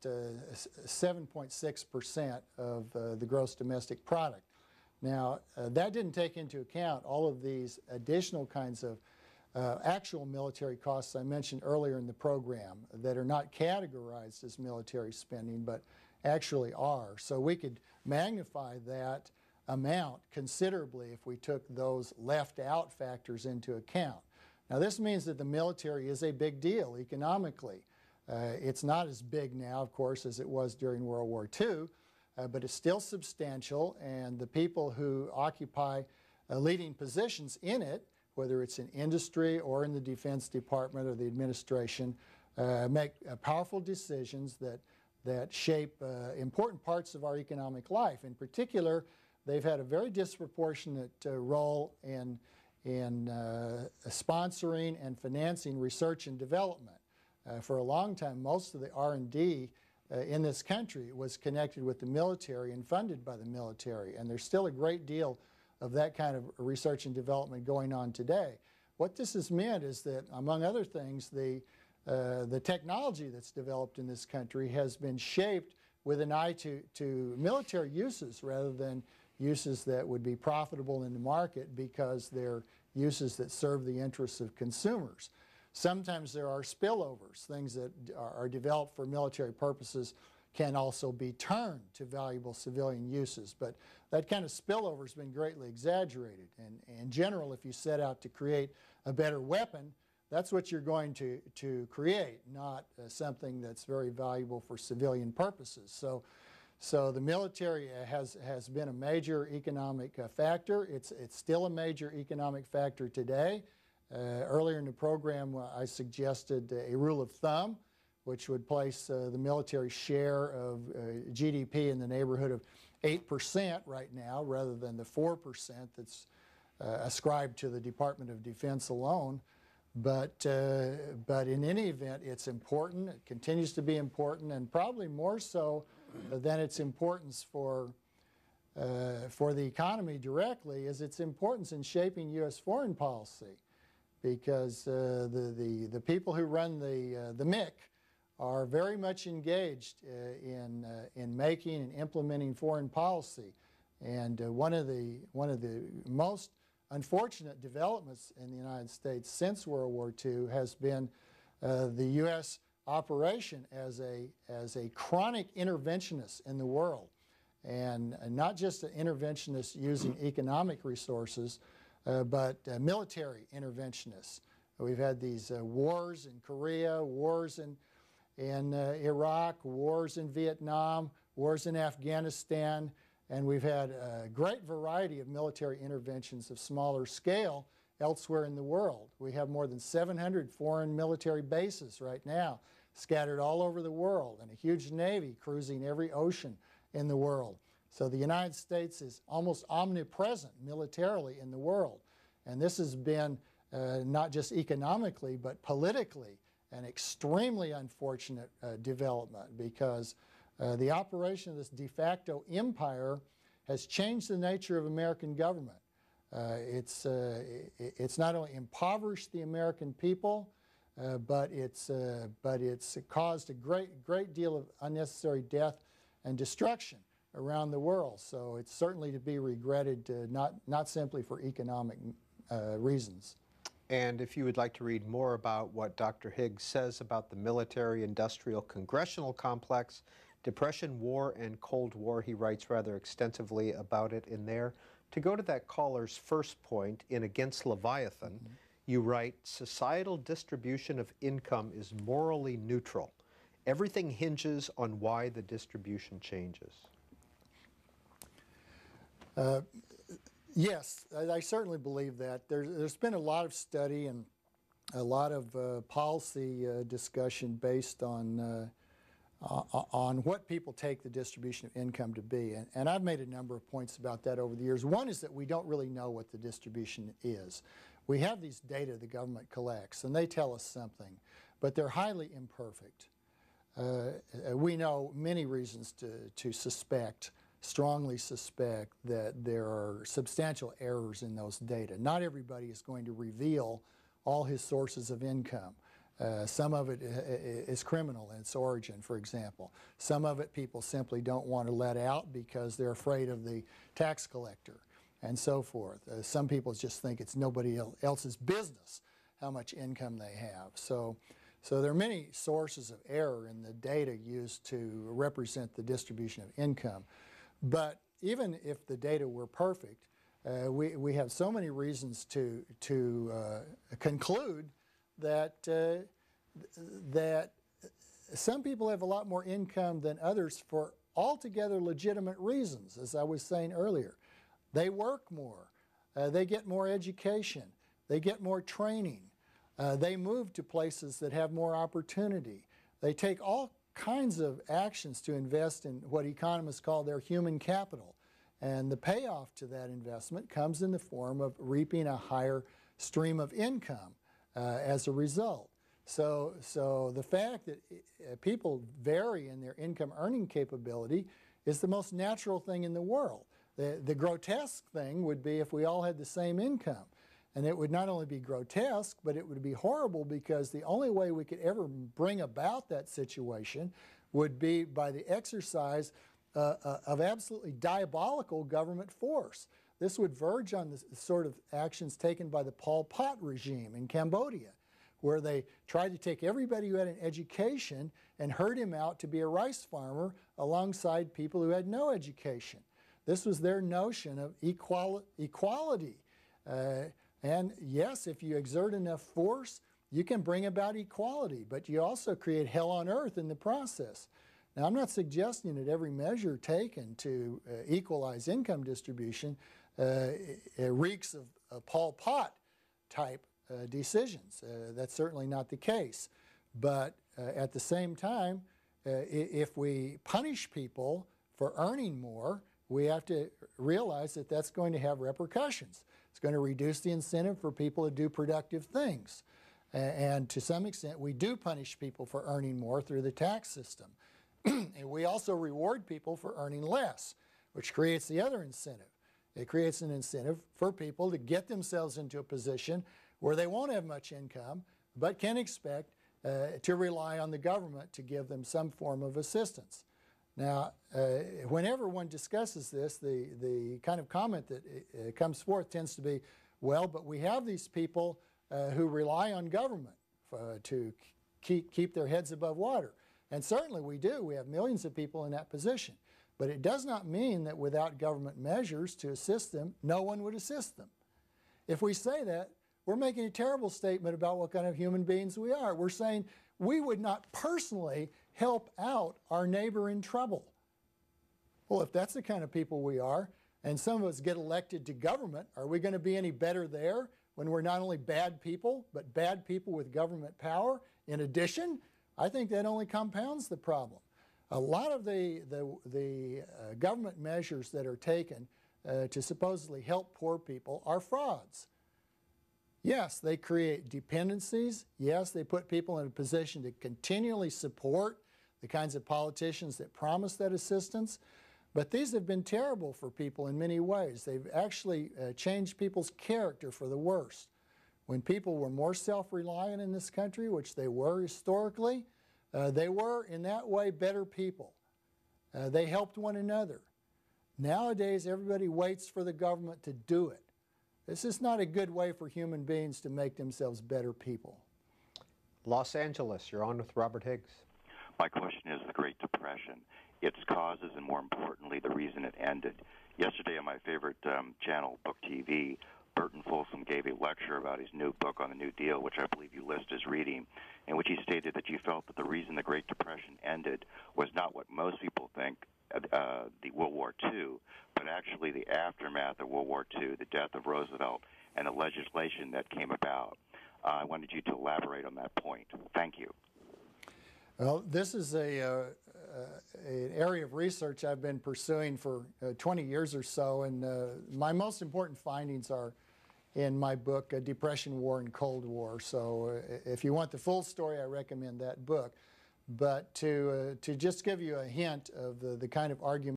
7.6% of the gross domestic product. Now, that didn't take into account all of these additional kinds of actual military costs I mentioned earlier in the program that are not categorized as military spending, but actually are. So we could magnify that amount considerably if we took those left out factors into account. Now, this means that the military is a big deal economically. It's not as big now, of course, as it was during World War II, but it's still substantial, and the people who occupy leading positions in it, whether it's in industry or in the Defense Department or the administration, make powerful decisions that shape important parts of our economic life. In particular, they've had a very disproportionate role in sponsoring and financing research and development. For a long time, most of the R&D in this country was connected with the military and funded by the military, and there's still a great deal of that kind of research and development going on today. What this has meant is that, among other things, the technology that's developed in this country has been shaped with an eye to military uses rather than uses that would be profitable in the market because they're uses that serve the interests of consumers. Sometimes there are spillovers. Things that are developed for military purposes can also be turned to valuable civilian uses, but that kind of spillover has been greatly exaggerated. And in general, if you set out to create a better weapon, that's what you're going to create, not something that's very valuable for civilian purposes. So the military has been a major economic factor. It's still a major economic factor today. Earlier in the program, I suggested a rule of thumb, which would place the military share of GDP in the neighborhood of 8% right now, rather than the 4% that's ascribed to the Department of Defense alone. But in any event, it's important. It continues to be important, and probably more so than its importance for the economy directly is its importance in shaping U.S. foreign policy, because the people who run the MIC are very much engaged in making and implementing foreign policy. And one of the most unfortunate developments in the United States since World War II has been the U.S. operation as a chronic interventionist in the world, and not just an interventionist using economic resources, but military interventionists. We've had these wars in Korea, wars in Iraq, wars in Vietnam, wars in Afghanistan, and we've had a great variety of military interventions of smaller scale elsewhere in the world. We have more than 700 foreign military bases right now scattered all over the world, and a huge Navy cruising every ocean in the world. So the United States is almost omnipresent militarily in the world, and this has been not just economically but politically an extremely unfortunate development, because the operation of this de facto empire has changed the nature of American government. It's not only impoverished the American people, but it's caused a great deal of unnecessary death and destruction around the world. So it's certainly to be regretted, not simply for economic reasons. And if you would like to read more about what Dr. Higgs says about the military-industrial congressional complex, Depression, War, and Cold War, he writes rather extensively about it in there. To go to that caller's first point in Against Leviathan, you write, societal distribution of income is morally neutral. Everything hinges on why the distribution changes. Yes, I certainly believe that. There's been a lot of study and a lot of policy discussion based on what people take the distribution of income to be. And I've made a number of points about that over the years. One is that we don't really know what the distribution is. We have these data the government collects, and they tell us something, but they're highly imperfect. We know many reasons to suspect, strongly suspect, that there are substantial errors in those data. Not everybody is going to reveal all his sources of income. Some of it is criminal in its origin, for example. Some of it people simply don't want to let out because they're afraid of the tax collector and so forth. Some people just think it's nobody else's business how much income they have. So there are many sources of error in the data used to represent the distribution of income. But even if the data were perfect, we have so many reasons to conclude that that some people have a lot more income than others for altogether legitimate reasons, as I was saying earlier. They work more, they get more education, they get more training, they move to places that have more opportunity. They take all kinds of actions to invest in what economists call their human capital. And the payoff to that investment comes in the form of reaping a higher stream of income as a result. So the fact that people vary in their income earning capability is the most natural thing in the world. The grotesque thing would be if we all had the same income. And it would not only be grotesque, but it would be horrible, because the only way we could ever bring about that situation would be by the exercise of absolutely diabolical government force. This would verge on the sort of actions taken by the Pol Pot regime in Cambodia, where they tried to take everybody who had an education and herd him out to be a rice farmer alongside people who had no education. This was their notion of equality. And yes, if you exert enough force, you can bring about equality, but you also create hell on earth in the process. Now, I'm not suggesting that every measure taken to equalize income distribution reeks of Pol Pot type decisions. That's certainly not the case. But at the same time, if we punish people for earning more, we have to realize that that's going to have repercussions. It's going to reduce the incentive for people to do productive things. And to some extent, we do punish people for earning more through the tax system. And we also reward people for earning less, which creates the other incentive. It creates an incentive for people to get themselves into a position where they won't have much income, but can expect to rely on the government to give them some form of assistance. Now, whenever one discusses this, the kind of comment that comes forth tends to be, well, but we have these people who rely on government to keep their heads above water. And certainly we do. We have millions of people in that position. But it does not mean that without government measures to assist them, no one would assist them. If we say that, we're making a terrible statement about what kind of human beings we are. We're saying we would not personally help out our neighbor in trouble. Well, if that's the kind of people we are, and some of us get elected to government, are we going to be any better there when we're not only bad people, but bad people with government power in addition? I think that only compounds the problem. A lot of the government measures that are taken to supposedly help poor people are frauds. Yes, they create dependencies. Yes, they put people in a position to continually support the kinds of politicians that promise that assistance. But these have been terrible for people in many ways. They've actually changed people's character for the worst. When people were more self-reliant in this country, which they were historically, they were, in that way, better people. They helped one another. Nowadays, everybody waits for the government to do it. This is not a good way for human beings to make themselves better people. Los Angeles, you're on with Robert Higgs. My question is the Great Depression, its causes, and more importantly, the reason it ended. Yesterday on my favorite channel, Book TV, Burton Folsom gave a lecture about his new book on the New Deal, which I believe you list as reading, in which he stated that you felt that the reason the Great Depression ended was not what most people think, the World War II, but actually the aftermath of World War II, the death of Roosevelt, and the legislation that came about. I wanted you to elaborate on that point. Thank you. Well, this is an area of research I've been pursuing for 20 years or so, and my most important findings are in my book, Depression, War, and Cold War. So if you want the full story, I recommend that book. But to just give you a hint of the kind of argument